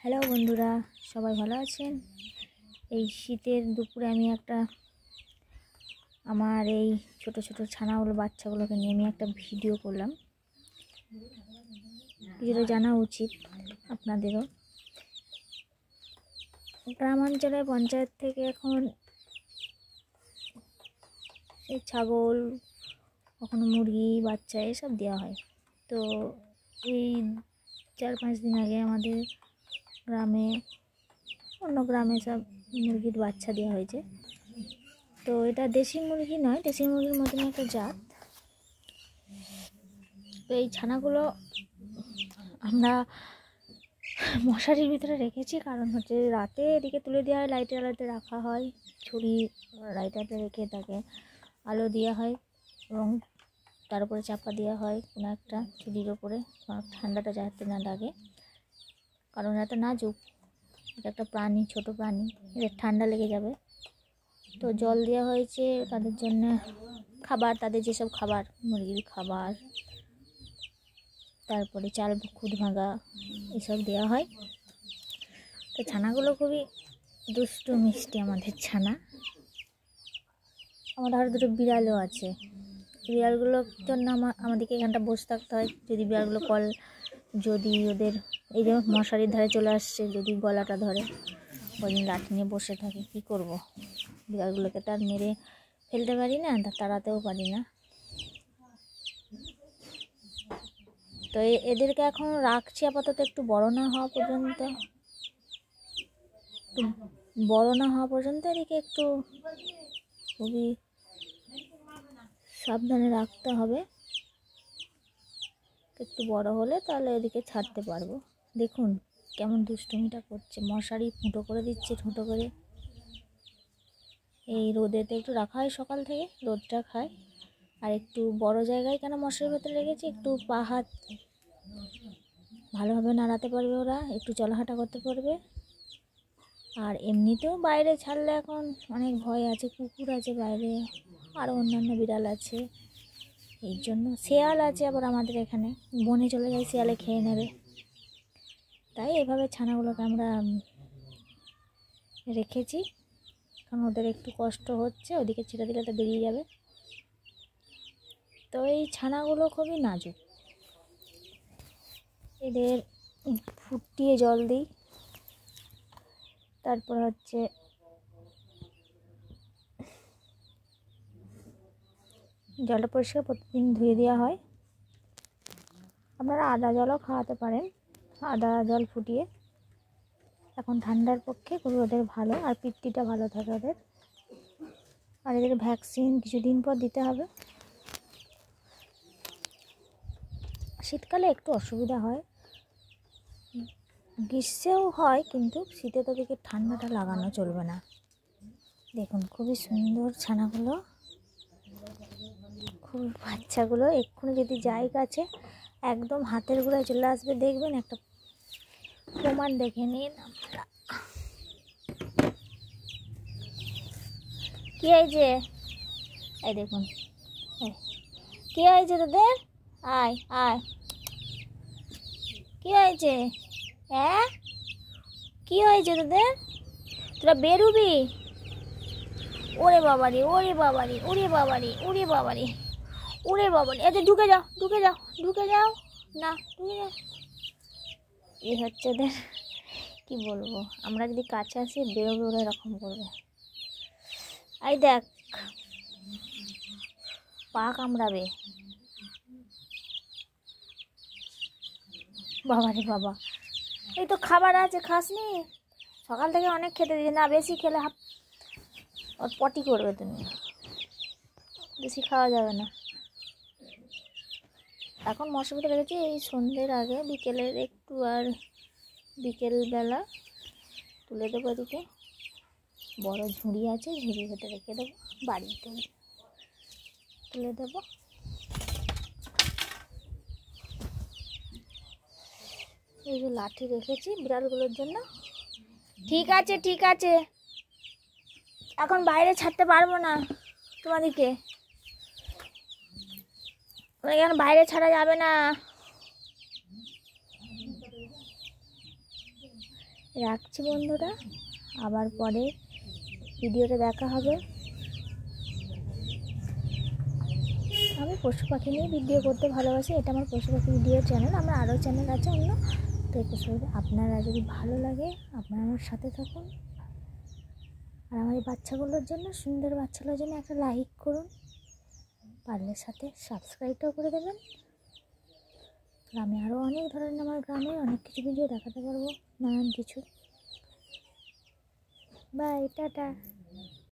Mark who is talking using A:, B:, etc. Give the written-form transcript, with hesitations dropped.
A: Hello বন্ধুরা, সবাই ভালো আছেন? এই শীতের দুপুরে আমি আমার এই ছোট ছোট ছানাগুলো বাচ্চাগুলোকে নিয়ে আমি একটা ভিডিও করলাম। কিছুটা জানা উচিত আপনাদেরও। গ্রামাঞ্চলে পঞ্চায়েত থেকে এখন এই ছাগল, কখনো মুরগি বাচ্চা এসব দেওয়া হয়। তো এই 4-5 দিন আগে আমাদের গ্রামে, অন্য গ্রামে সব মুরগির বাচ্চা দেওয়া হয়েছে। তো এটা দেশি মুরগি নয়, দেশি মুরগির মতন একটা জাত। তো এই ছানাগুলো আমরা মশারির ভিতরে রেখেছি, কারণ হচ্ছে রাতে এদিকে তুলে দেওয়া হয়, লাইটে আলোতে রাখা হয়, ছুরি লাইটাতে রেখে তাকে আলো দেওয়া হয় এবং তার উপরে চাপা দেওয়া হয় কোনো একটা ছুরির ওপরে, ঠান্ডাটা যাতে না লাগে, কারণ এত নাজুক, এটা একটা প্রাণী, ছোট প্রাণী, এদের ঠান্ডা লেগে যাবে। তো জল দেওয়া হয়েছে তাদের জন্য, খাবার, তাদের যেসব খাবার, মুরগির খাবার, তারপরে চাল খুদ ভাঙা এসব দেওয়া হয়। তো ছানাগুলো খুবই দুষ্টু মিষ্টি আমাদের ছানা। আমাদের আরও দুটো বিড়ালও আছে। বিড়ালগুলোর জন্য আমাদেরকে এখানটা বসে থাকতে হয়। যদি বিড়ালগুলো যদি ওদের এই যে মশারির ধারে চলে আসছে, যদি গলাটা ধরে, ওই লাঠি নিয়ে বসে থাকে, কী করব? বিড়ালগুলোকে তার মেরে ফেলতে পারি না, তাড়াতেও পারি না। তো এদেরকে এখন রাখছি আপাতত, একটু বড় না হওয়া পর্যন্ত এদিকে একটু খুবই সাবধানে রাখতে হবে। একটু বড় হলে তাহলে এদিকে ছাড়তে পারবো। দেখুন কেমন দুষ্টুমিটা করছে, মশারি ফুটো করে দিচ্ছে, ঠুঁটো করে। এই রোদেতে একটু রাখা হয়, সকাল থেকে রোদটা খায়। আর একটু বড় জায়গায় কেন মশারির ভেতরে রেখেছি, একটু পা হাত ভালোভাবে নাড়াতে পারবে, ওরা একটু চলাহাঁটা করতে পারবে। আর এমনিতেও বাইরে ছাড়লে এখন অনেক ভয় আছে, কুকুর আছে বাইরে, আরও অন্যান্য বিড়াল আছে, এই জন্য শেয়াল আছে আবার আমাদের এখানে, বনে চলে যায়, শেয়ালে খেয়ে নেবে। তাই এভাবে ছানাগুলোকে আমরা রেখেছি, কারণ ওদের একটু কষ্ট হচ্ছে, ওদিকে ছেড়ে দিলে তো বেরিয়ে যাবে। তো এই ছানাগুলো খুবই নাজুক, এদের ফুটিয়ে জল দিই, তারপর হচ্ছে জলটা পরিষ্কার প্রতিদিন ধুয়ে দেওয়া হয়। আপনারা আদা জলও খাওয়াতে পারেন, আদা জল ফুটিয়ে, এখন ঠান্ডার পক্ষে খুবই ওদের ভালো, আর পিত্তিটা ভালো থাকে ওদের। আর এদের ভ্যাকসিন কিছুদিন পর দিতে হবে। শীতকালে একটু অসুবিধা হয়, গ্রীষ্মেও হয়, কিন্তু শীতে তো দিকে ঠান্ডাটা লাগানো চলবে না। দেখুন খুবই সুন্দর ছানাগুলো, খুব বাচ্চাগুলো। এক্ষুনি যদি যাই কাছে, একদম হাতের গোড়ায় চলে আসবে, দেখবেন একটা প্রমাণ দেখে নিন আপনারা। কি হয়েছে? এই দেখুন, কি হয়েছে তোদের? আয় আয়, কি হয়েছে? হ্যাঁ, কি হয়েছে তোদের? তোরা বেরুবি? ওরে বাবারে, ওরে বাবারে, ওরে বাবারে, ওরে বাবারে, ওরে বাবারে, আচ্ছা ঢুকে যাও, ঢুকে যাও, ঢুকে যাও, না ঢুকে যাও। এই হচ্ছে ওদের, কি বলবো, আমরা যদি কাছে আসি বেরোবে, ওরা এরকম করবে। এই দেখ, পা কামড়াবে। বাবারে বাবা, এই তো খাবার আছে, খাসনি? সকাল থেকে অনেক খেতে দিয়েছি না, বেশি খেলে ওর পটি করবে, তুমি বেশি খাওয়া যাবে না। এখন মশারিতে রেখেছি, এই সন্ধ্যের আগে বিকেলের একটু, আর বিকেলবেলা তুলে দেবো। এদিকে বড় ঝুড়ি আছে, ঝুড়ির ভেতরে রেখে দেবো, বাড়িতে তুলে দেবো। এই যে লাঠি রেখেছি বিড়ালগুলোর জন্য। ঠিক আছে, ঠিক আছে, এখন বাইরে ছাড়তে পারবো না তোমাদেরকে, এখন বাইরে ছাড়া যাবে না। রাখছি বন্ধুরা, আবার পরে ভিডিওতে দেখা হবে। আমি পশু পাখি নিয়ে ভিডিও করতে ভালোবাসি, এটা আমার পশু পাখি ভিডিও চ্যানেল। আমার আরও চ্যানেল আছে অন্য, তো এই পশু পাখি আপনারা যদি ভালো লাগে আপনারা আমার সাথে থাকুন। আর আমার এই বাচ্চাগুলোর জন্য, সুন্দর বাচ্চাগুলোর জন্য একটা লাইক করুন, পারলে সাথে সাবস্ক্রাইবটাও করে দেবেন। আমি আরও অনেক ধরনের আমার গ্রামের অনেক কিছু ভিডিও দেখাতে পারবো, নানান কিছু। Bye, tata.